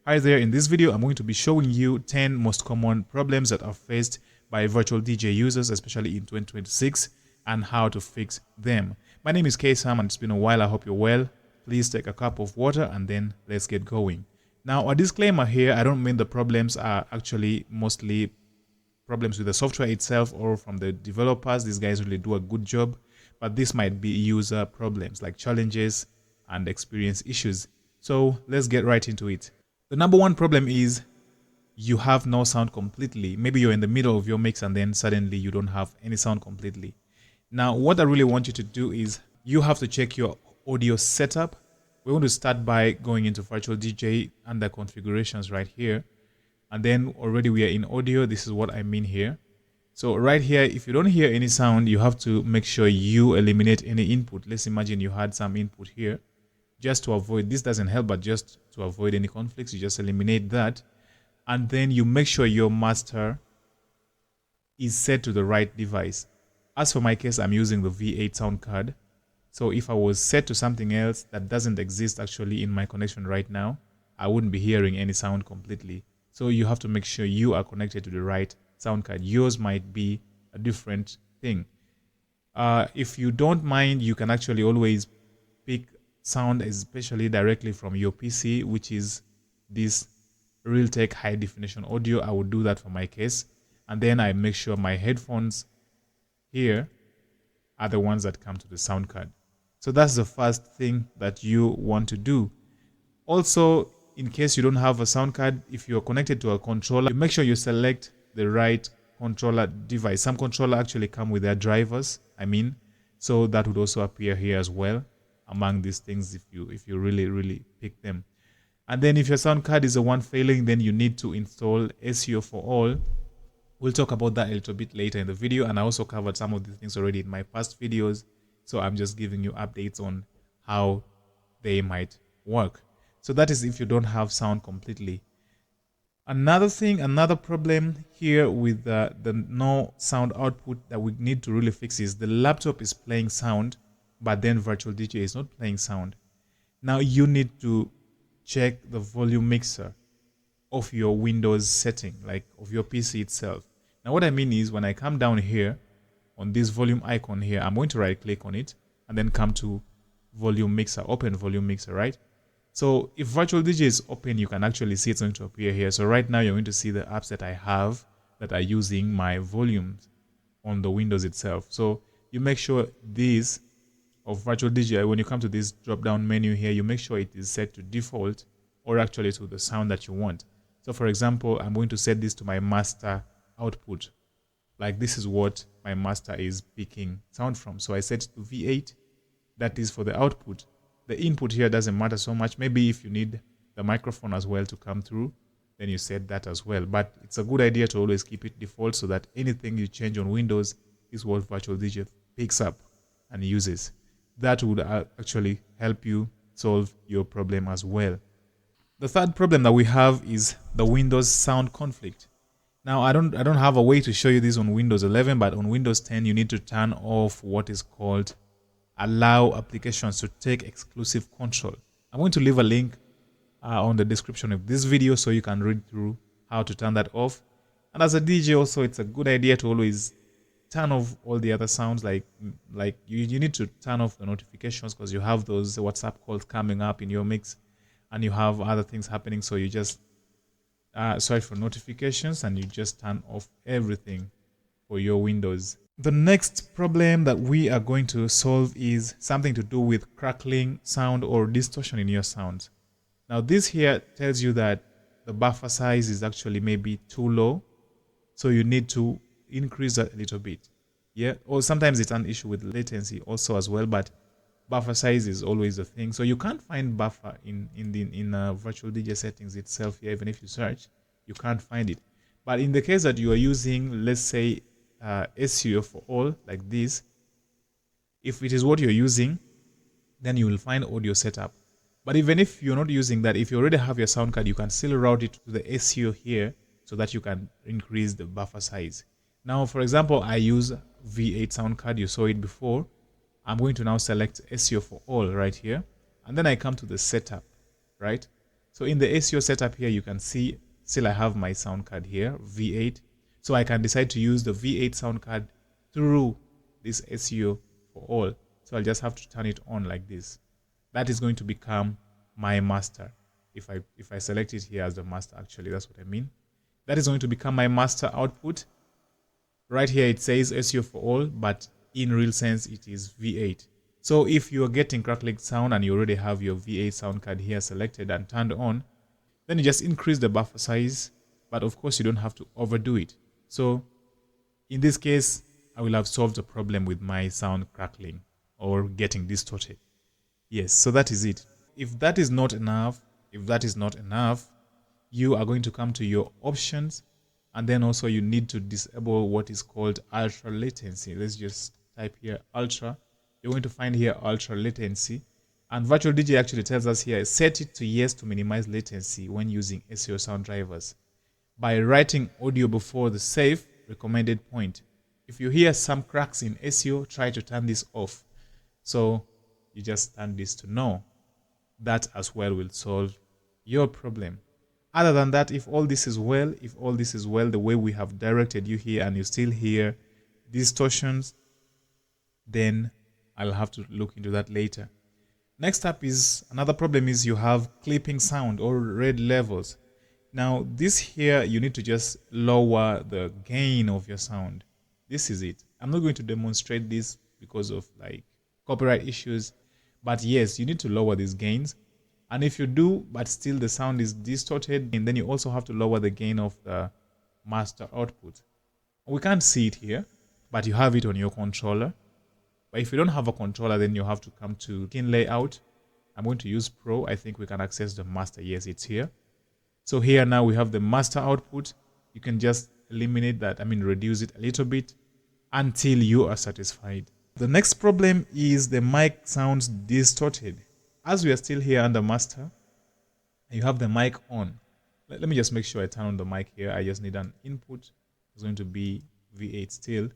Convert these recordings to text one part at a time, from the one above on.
Hi there, in this video I'm going to be showing you 10 most common problems that are faced by virtual DJ users, especially in 2026, and how to fix them. My name is Sam and it's been a while. I hope you're well. Please take a cup of water and then let's get going. Now, a disclaimer here, I don't mean the problems are actually mostly problems with the software itself or from the developers. These guys really do a good job, but this might be user problems like challenges and experience issues. So let's get right into it. The number one problem is you have no sound completely. Maybe you're in the middle of your mix and then suddenly you don't have any sound completely. Now, what I really want you to do is you have to check your audio setup. We're going to start by going into virtual DJ under configurations right here. And then already we are in audio. This is what I mean here. So right here, if you don't hear any sound, you have to make sure you eliminate any input. Let's imagine you had some input here. Just to avoid, this doesn't help, but just to avoid any conflicts, you just eliminate that. And then you make sure your master is set to the right device. As for my case, I'm using the V8 sound card. So if I was set to something else that doesn't exist actually in my connection right now, I wouldn't be hearing any sound completely. So you have to make sure you are connected to the right sound card. Yours might be a different thing. If you don't mind, you can actually always pick sound especially directly from your PC, which is this Realtek high definition audio. I would do that for my case, and then I make sure my headphones here are the ones that come to the sound card. So that's the first thing that you want to do. Also, in case you don't have a sound card, if you're connected to a controller, you make sure you select the right controller device. Some controller actually come with their drivers, so that would also appear here as well among these things if you really pick them. And then if your sound card is the one failing, then you need to install SEO for all. We'll talk about that a little bit later in the video, and I also covered some of these things already in my past videos, so I'm just giving you updates on how they might work. So that is if you don't have sound completely. Another problem here with the no sound output that we need to really fix is the laptop is playing sound, but then virtual DJ is not playing sound. Now you need to check the volume mixer of your Windows setting, like of your PC itself. Now what I mean is when I come down here on this volume icon here, I'm going to right click on it and then come to volume mixer, open volume mixer, right? So if virtual DJ is open, you can actually see it's going to appear here. So right now you're going to see the apps that I have that are using my volumes on the Windows itself. So you make sure these of virtual DJ, when you come to this drop down menu here, you make sure it is set to default or actually to the sound that you want. So for example, I'm going to set this to my master output. Like this is what my master is picking sound from. So I set to V8, that is for the output. The input here doesn't matter so much. Maybe if you need the microphone as well to come through, then you set that as well. But it's a good idea to always keep it default so that anything you change on Windows is what virtual DJ picks up and uses. That would actually help you solve your problem as well. The third problem that we have is the Windows sound conflict. Now I don't have a way to show you this on Windows 11, but on Windows 10 you need to turn off what is called allow applications to take exclusive control. I'm going to leave a link on the description of this video so you can read through how to turn that off. And as a DJ also, it's a good idea to always turn off all the other sounds, like you need to turn off the notifications because you have those WhatsApp calls coming up in your mix and you have other things happening, so you just search for notifications and you just turn off everything for your Windows. The next problem that we are going to solve is something to do with crackling sound or distortion in your sounds. Now this here tells you that the buffer size is actually maybe too low, so you need to increase that a little bit. Yeah, or sometimes it's an issue with latency also as well, but buffer size is always a thing. So you can't find buffer in virtual DJ settings itself here. Even if you search, you can't find it. But in the case that you are using, let's say SEO for all, like this, if it is what you're using, then you will find audio setup. But even if you're not using that, if you already have your sound card, you can still route it to the SEO here so that you can increase the buffer size. Now, for example, I use V8 sound card. You saw it before. I'm going to now select SEO for all right here. And then I come to the setup, right? So in the SEO setup here, you can see still I have my sound card here, V8. So I can decide to use the V8 sound card through this SEO for all. So I'll just have to turn it on like this. That is going to become my master. If I select it here as the master, actually, that's what I mean. That is going to become my master output. Right here it says SEO for all, but in real sense it is V8. So if you're getting Crackling sound and you already have your V8 sound card here selected and turned on, then you just increase the buffer size, but of course you don't have to overdo it. So in this case, I will have solved the problem with my sound crackling or getting distorted. Yes, so that is it. If that is not enough, you are going to come to your options, and then also you need to disable what is called ultra latency. Let's just type here ultra. You're going to find here ultra latency, and virtualdj actually tells us here set it to yes to minimize latency when using SEO sound drivers by writing audio before the safe recommended point. If you hear some cracks in SEO, try to turn this off. So you just turn this to no. That as well will solve your problem. Other than that, if all this is well, the way we have directed you here and you still hear distortions, then I'll have to look into that later. Next up is another problem is you have clipping sound or red levels. Now this here, you need to just lower the gain of your sound. This is it. I'm not going to demonstrate this because of like copyright issues, but yes, you need to lower these gains. And if you do, but still the sound is distorted, and then you also have to lower the gain of the master output. We can't see it here, but you have it on your controller. But if you don't have a controller, then you have to come to skin layout. I'm going to use Pro. I think we can access the master. Yes, it's here. So here now we have the master output. You can just eliminate that, reduce it a little bit until you are satisfied. The next problem is the mic sounds distorted. As we are still here under master, you have the mic on. Let me just make sure I turn on the mic here. I just need an input. It's going to be V8 still.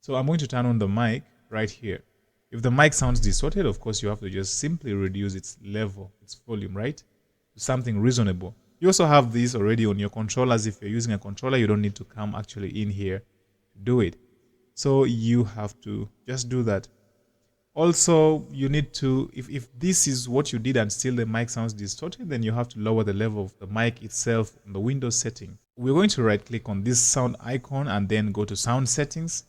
So I'm going to turn on the mic right here. If the mic sounds distorted, of course, you have to just simply reduce its level, its volume, right? To something reasonable. You also have these already on your controllers. If you're using a controller, you don't need to come actually in here to do it. So you have to just do that. Also, you need to, if this is what you did and still the mic sounds distorted, then you have to lower the level of the mic itself on the Windows setting. We're going to right click on this sound icon and then go to sound settings.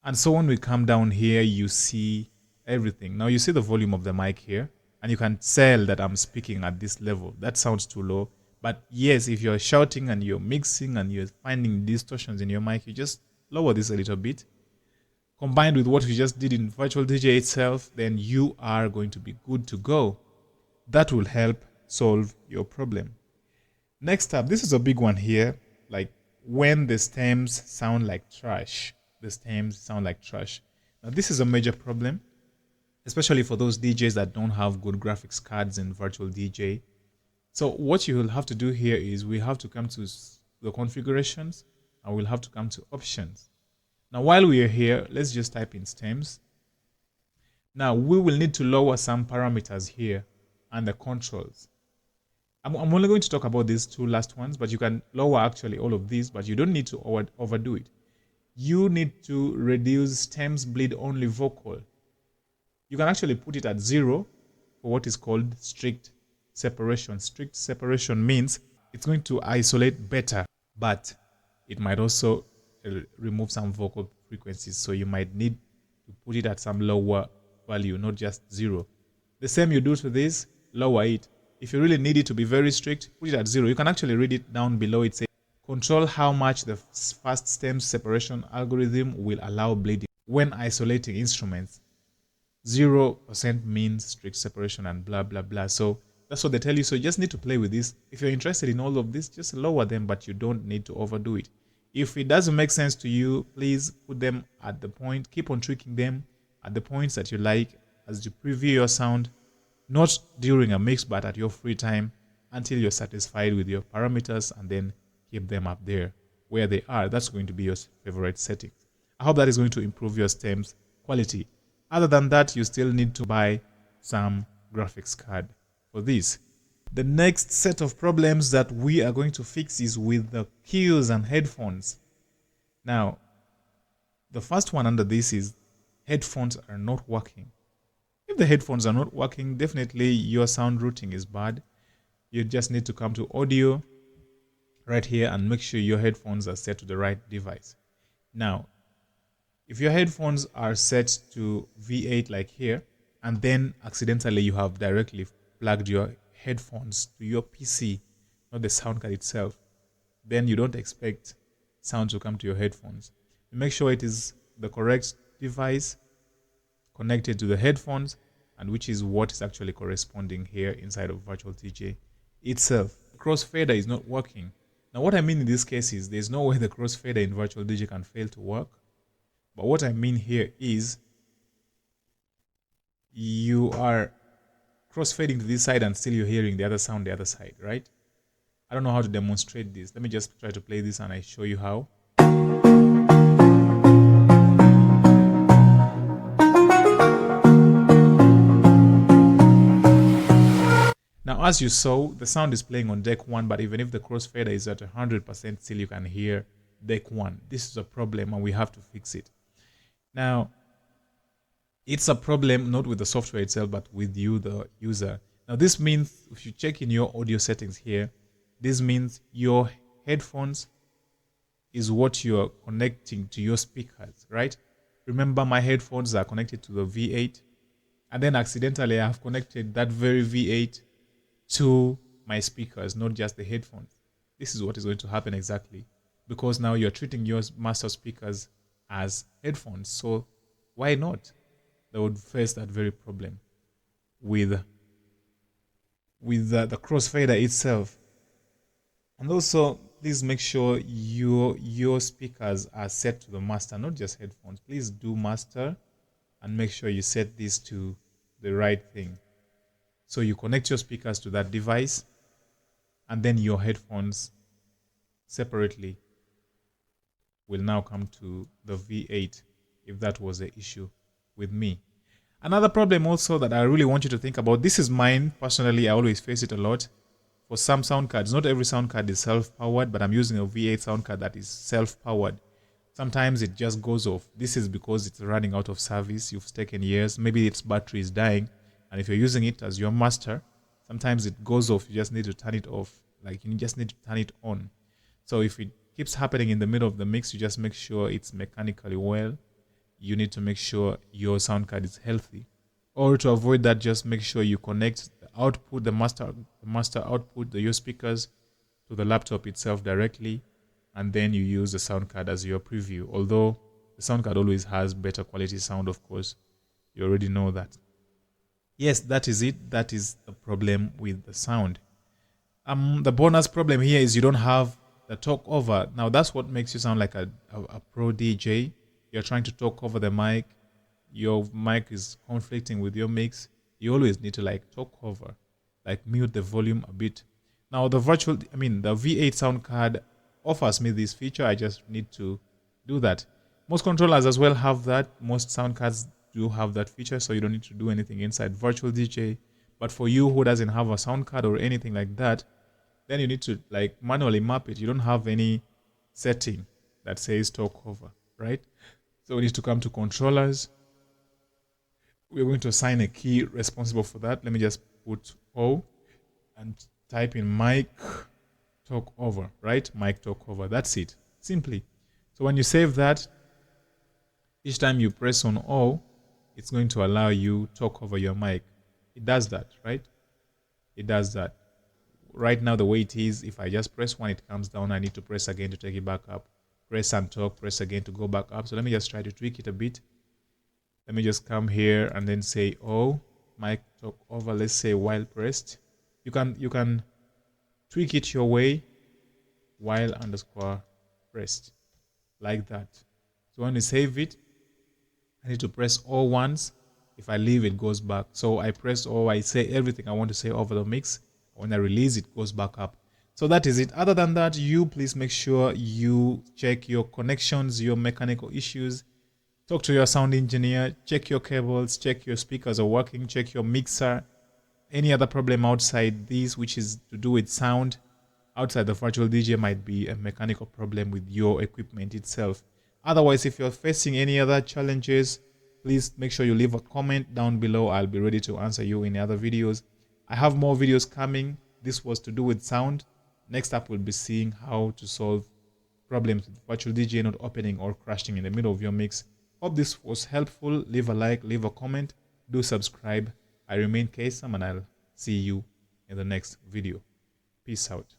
And so when we come down here, you see everything. Now you see the volume of the mic here, and you can tell that I'm speaking at this level. That sounds too low. But yes, if you're shouting and you're mixing and you're finding distortions in your mic, you just lower this a little bit. Combined with what we just did in virtualdj itself, then you are going to be good to go. That will help solve your problem. Next up, this is a big one here, like when the stems sound like trash. The stems sound like trash. Now this is a major problem, especially for those DJs that don't have good graphics cards in virtualdj. So what you will have to do here is we have to come to the configurations and we'll have to come to options. Now, while we are here, let's just type in stems. Now, we will need to lower some parameters here and the controls. I'm only going to talk about these two last ones, but you can lower actually all of these, but you don't need to overdo it. You need to reduce stems bleed only vocal. You can actually put it at 0 for what is called strict separation. Strict separation means it's going to isolate better, but it might also remove some vocal frequencies, so you might need to put it at some lower value, not just 0. The same you do to this, lower it. If you really need it to be very strict, put it at 0. You can actually read it down below. It says control how much the fast stem separation algorithm will allow bleeding when isolating instruments. 0% means strict separation and blah blah blah. So that's what they tell you. So you just need to play with this. If you're interested in all of this, just lower them, but you don't need to overdo it. If it doesn't make sense to you, please put them at the point. Keep on tweaking them at the points that you like as you preview your sound, not during a mix, but at your free time until you're satisfied with your parameters, and then keep them up there where they are. That's going to be your favorite setting. I hope that is going to improve your stems quality. Other than that, you still need to buy some graphics card for this. The next set of problems that we are going to fix is with the cues and headphones. Now, the first one under this is headphones are not working. If the headphones are not working, definitely your sound routing is bad. You just need to come to audio right here and make sure your headphones are set to the right device. Now, if your headphones are set to V8 like here, and then accidentally you have directly plugged your headphones to your PC, not the sound card itself, then you don't expect sound to come to your headphones. Make sure it is the correct device connected to the headphones, and which is what is actually corresponding here inside of virtualdj itself. Crossfader is not working. Now what I mean in this case is there's no way the crossfader in virtualdj can fail to work. But what I mean here is you are crossfading to this side and still you're hearing the other sound the other side, right? I don't know how to demonstrate this. Let me just try to play this and I show you how. Now, as you saw, the sound is playing on deck 1, but even if the crossfader is at 100%, still you can hear deck 1. This is a problem and we have to fix it. Now, it's a problem not with the software itself, but with you, the user. Now, this means if you check in your audio settings here, this means your headphones is what you're connecting to your speakers, right? Remember, my headphones are connected to the V8, and then accidentally I have connected that very V8 to my speakers, not just the headphones. This is what is going to happen exactly, because now you're treating your master speakers as headphones. So why not? They would face that very problem with the crossfader itself. And also, please make sure your speakers are set to the master, not just headphones. Please do master and make sure you set this to the right thing. So you connect your speakers to that device and then your headphones separately will now come to the V8 if that was the issue with me. Another problem also that I really want you to think about, this is mine personally, I always face it a lot. For some sound cards, not every sound card is self-powered, but I'm using a V8 sound card that is self-powered. Sometimes it just goes off. This is because it's running out of service. You've taken years, maybe its battery is dying, and if you're using it as your master, sometimes it goes off. You just need to turn it off. Like, you just need to turn it on. So if it keeps happening in the middle of the mix, you just make sure it's mechanically well. You need to make sure your sound card is healthy. Or to avoid that, just make sure you connect the output, the master output, your speakers to the laptop itself directly, and then you use the sound card as your preview. Although the sound card always has better quality sound, of course. You already know that. Yes, that is it. That is the problem with the sound. The bonus problem here is you don't have the talk over. Now, that's what makes you sound like a pro DJ. You're trying to talk over the mic. Your mic is conflicting with your mix. You always need to like talk over, like mute the volume a bit. Now, the V8 sound card offers me this feature. I just need to do that. Most controllers as well have that. Most sound cards do have that feature, so you don't need to do anything inside virtualdj. But for you who doesn't have a sound card or anything like that, then you need to like manually map it. You don't have any setting that says talk over, right? So we need to come to controllers. We're going to assign a key responsible for that. Let me just put O and type in mic talk over, right? Mic talk over. That's it. Simply. So when you save that, each time you press on O, it's going to allow you talk over your mic. It does that, right? It does that. Right now, the way it is, if I just press one, it comes down. I need to press again to take it back up. Press and talk, press again to go back up. So let me just try to tweak it a bit. Let me just come here and then say, oh, mic talk over, let's say while pressed. You can tweak it your way, while _ pressed, like that. So when you save it, I need to press O once. If I leave, it goes back. So I press O, I say everything I want to say over the mix. When I release, it goes back up. So that is it. Other than that, you please make sure you check your connections, your mechanical issues. Talk to your sound engineer, check your cables, check your speakers are working, check your mixer. any other problem outside this, which is to do with sound, outside the virtual DJ, might be a mechanical problem with your equipment itself. Otherwise, if you're facing any other challenges, please make sure you leave a comment down below. I'll be ready to answer you in other videos. I have more videos coming. This was to do with sound. Next up, we'll be seeing how to solve problems with virtual DJ not opening or crashing in the middle of your mix. Hope this was helpful. Leave a like, leave a comment, do subscribe. I remain Kesam, and I'll see you in the next video. Peace out.